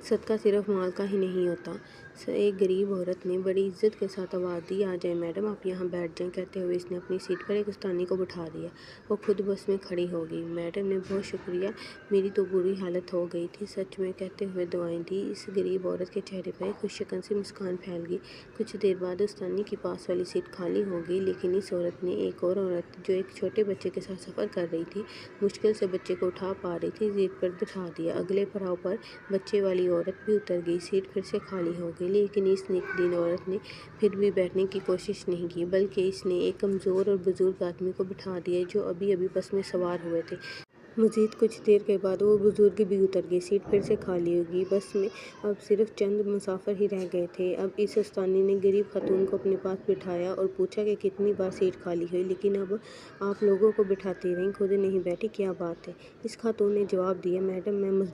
صدقہ صرف مال کا ہی نہیں ہوتا۔ ایک غریب عورت نے بڑی عزت کے ساتھ آواز دی، آ جائیں میڈم، آپ یہاں بیٹھ جائیں۔ کہتے ہوئے اس نے اپنی سیٹ پر ایک استانی کو بٹھا دیا۔ وہ خود بس میں کھڑی ہو گئی۔ میڈم نے بہت شکریہ، میری تو بری حالت ہو گئی تھی سچ میں، کہتے ہوئے دعائیں دی۔ اس غریب عورت کے چہرے پر ایک خوش شکن سی مسکان پھیل گئی۔ کچھ دیر بعد استانی کی پاس والی سیٹ خالی ہو گئی، لیکن اس عورت نے ایک اور عورت جو ایک چھوٹے بچے کے ساتھ سفر کر رہی تھی، مشکل سے بچے کو اٹھا پا رہی تھی، سیٹ پر بٹھا دیا۔ اگلے پڑاؤ پر بچے والی عورت بھی اتر گئی، سیٹ پھر سے خالی ہو گئی، لیکن اس نیک دل عورت نے پھر بھی بیٹھنے کی کوشش نہیں کی، بلکہ اس نے ایک کمزور اور بزرگ آدمی کو بٹھا دیا جو ابھی ابھی بس میں سوار ہوئے تھے۔ مزید کچھ دیر کے بعد وہ بزرگ بھی اتر گئے، سیٹ پھر سے خالی ہو گئی۔ بس میں اب صرف چند مسافر ہی رہ گئے تھے۔ اب اس استانی نے غریب خاتون کو اپنے پاس بٹھایا اور پوچھا کہ کتنی بار سیٹ خالی ہوئی، لیکن اب آپ لوگوں کو بٹھاتی رہیں، خود نہیں بیٹھی، کیا بات ہے؟ اس خاتون نے جواب دیا، میڈم میں مزدور